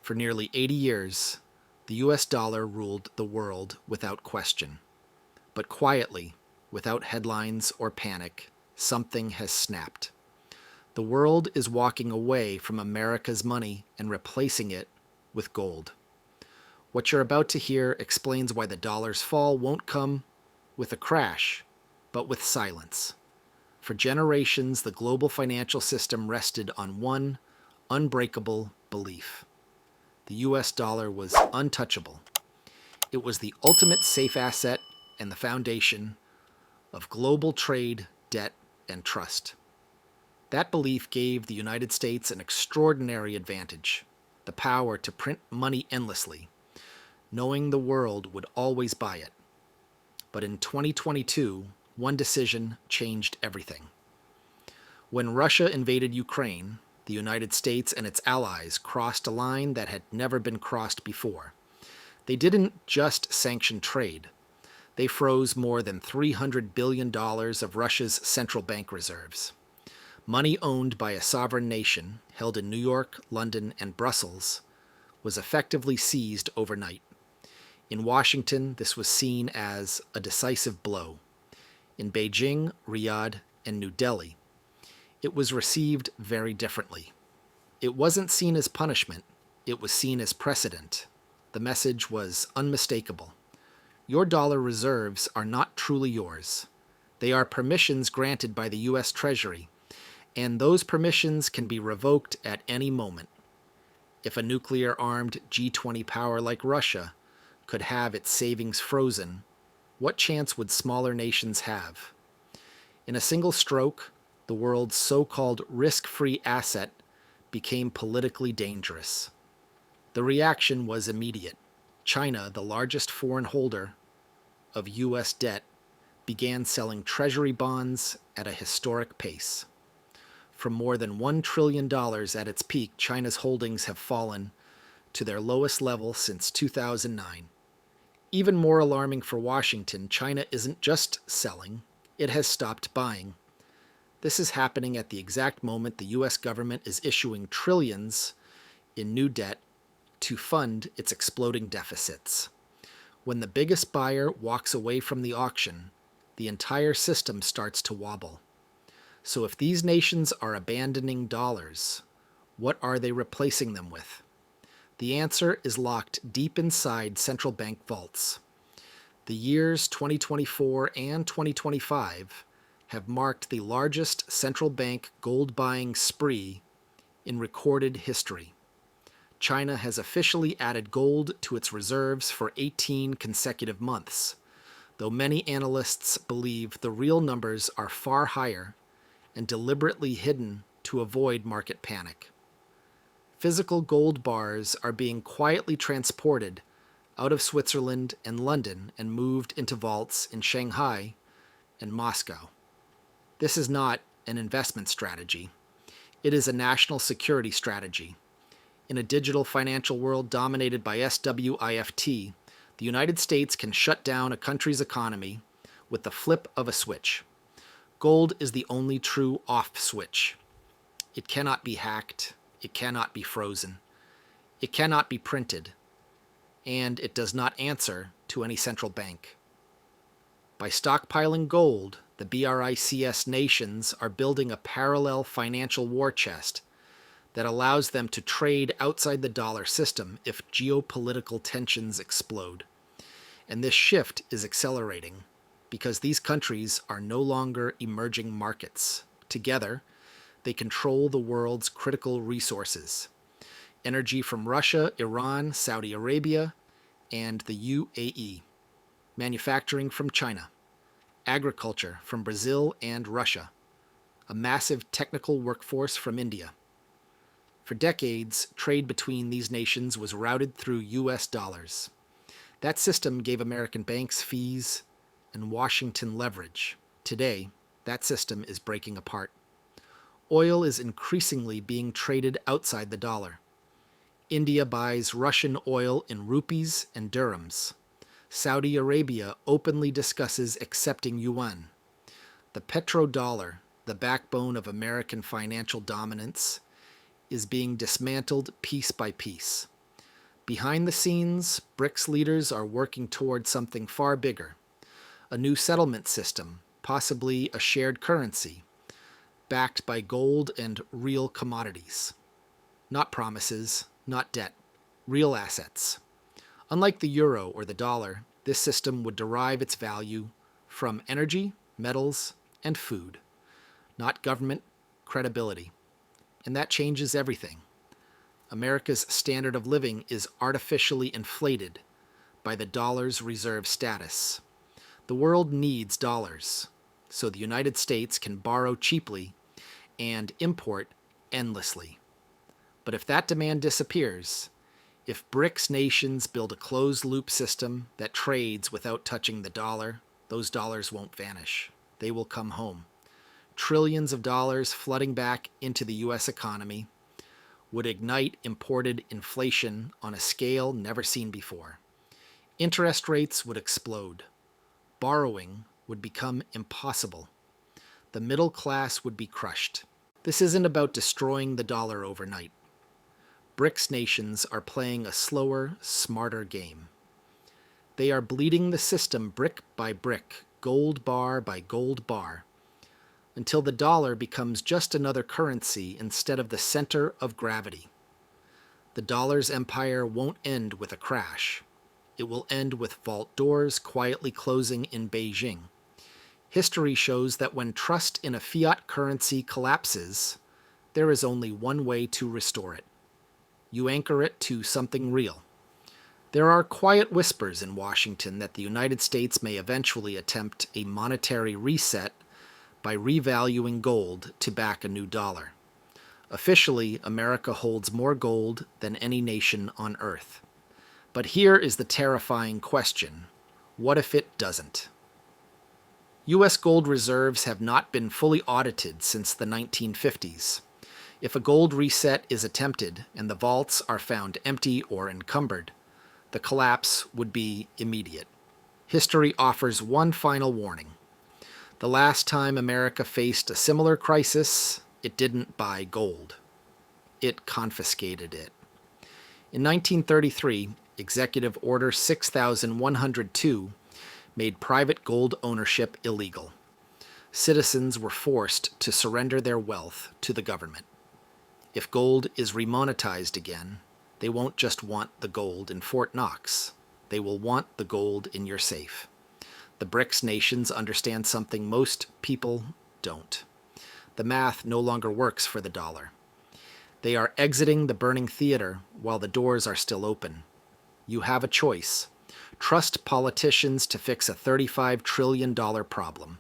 For nearly 80 years, the US dollar ruled the world without question. But quietly, without headlines or panic, something has snapped. The world is walking away from America's money and replacing it with gold. What you're about to hear explains why the dollar's fall won't come with a crash, but with silence. For generations, the global financial system rested on one unbreakable belief: the US dollar was untouchable. It was the ultimate safe asset and the foundation of global trade, debt, and trust. That belief gave the United States an extraordinary advantage: the power to print money endlessly, knowing the world would always buy it. But in 2022, one decision changed everything. When Russia invaded Ukraine, the United States and its allies crossed a line that had never been crossed before. They didn't just sanction trade. They froze more than $300 billion of Russia's central bank reserves. Money owned by a sovereign nation, held in New York, London, and Brussels, was effectively seized overnight. In Washington, this was seen as a decisive blow. In Beijing, Riyadh, and New Delhi, it was received very differently. It wasn't seen as punishment, it was seen as precedent. The message was unmistakable. Your dollar reserves are not truly yours. They are permissions granted by the US Treasury, and those permissions can be revoked at any moment. If a nuclear-armed G20 power like Russia could have its savings frozen, what chance would smaller nations have? In a single stroke, the world's so-called risk-free asset became politically dangerous. The reaction was immediate. China, the largest foreign holder of US debt, began selling Treasury bonds at a historic pace. From more than $1 trillion at its peak, China's holdings have fallen to their lowest level since 2009. Even more alarming for Washington, China isn't just selling, it has stopped buying. This is happening at the exact moment the US government is issuing trillions in new debt to fund its exploding deficits. When the biggest buyer walks away from the auction, the entire system starts to wobble. So if these nations are abandoning dollars, what are they replacing them with? The answer is locked deep inside central bank vaults. The years 2024 and 2025 have marked the largest central bank gold buying spree in recorded history. China has officially added gold to its reserves for 18 consecutive months, though many analysts believe the real numbers are far higher and deliberately hidden to avoid market panic. Physical gold bars are being quietly transported out of Switzerland and London and moved into vaults in Shanghai and Moscow. This is not an investment strategy. It is a national security strategy. In a digital financial world dominated by SWIFT, the United States can shut down a country's economy with the flip of a switch. Gold is the only true off switch. It cannot be hacked, it cannot be frozen, it cannot be printed, and it does not answer to any central bank. By stockpiling gold, the BRICS nations are building a parallel financial war chest that allows them to trade outside the dollar system if geopolitical tensions explode. And this shift is accelerating because these countries are no longer emerging markets. Together, they control the world's critical resources: energy from Russia, Iran, Saudi Arabia, and the UAE, manufacturing from China, agriculture from Brazil and Russia, a massive technical workforce from India. For decades, trade between these nations was routed through US dollars. That system gave American banks fees and Washington leverage. Today, that system is breaking apart. Oil is increasingly being traded outside the dollar. India buys Russian oil in rupees and dirhams. Saudi Arabia openly discusses accepting yuan. The petrodollar, the backbone of American financial dominance, is being dismantled piece by piece. Behind the scenes, BRICS leaders are working toward something far bigger, a new settlement system, possibly a shared currency, backed by gold and real commodities. Not promises, not debt, real assets. Unlike the euro or the dollar, this system would derive its value from energy, metals, and food, not government credibility. And that changes everything. America's standard of living is artificially inflated by the dollar's reserve status. The world needs dollars, so the United States can borrow cheaply and import endlessly. But if that demand disappears, if BRICS nations build a closed-loop system that trades without touching the dollar, those dollars won't vanish. They will come home. Trillions of dollars flooding back into the U.S. economy would ignite imported inflation on a scale never seen before. Interest rates would explode. Borrowing would become impossible. The middle class would be crushed. This isn't about destroying the dollar overnight. BRICS nations are playing a slower, smarter game. They are bleeding the system brick by brick, gold bar by gold bar, until the dollar becomes just another currency instead of the center of gravity. The dollar's empire won't end with a crash. It will end with vault doors quietly closing in Beijing. History shows that when trust in a fiat currency collapses, there is only one way to restore it. You anchor it to something real. There are quiet whispers in Washington that the United States may eventually attempt a monetary reset by revaluing gold to back a new dollar. Officially, America holds more gold than any nation on Earth. But here is the terrifying question: what if it doesn't? U.S. gold reserves have not been fully audited since the 1950s. If a gold reset is attempted and the vaults are found empty or encumbered, the collapse would be immediate. History offers one final warning. The last time America faced a similar crisis, it didn't buy gold. It confiscated it. In 1933, Executive Order 6102 made private gold ownership illegal. Citizens were forced to surrender their wealth to the government. If gold is remonetized again, they won't just want the gold in Fort Knox. They will want the gold in your safe. The BRICS nations understand something most people don't. The math no longer works for the dollar. They are exiting the burning theater while the doors are still open. You have a choice. Trust politicians to fix a $35 trillion problem,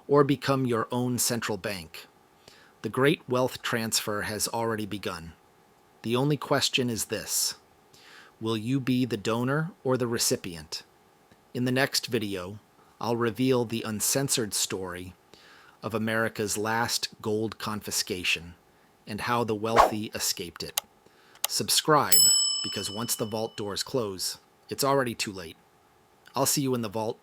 or become your own central bank. The great wealth transfer has already begun. The only question is this: will you be the donor or the recipient? In the next video, I'll reveal the uncensored story of America's last gold confiscation and how the wealthy escaped it. Subscribe, because once the vault doors close, it's already too late. I'll see you in the vault.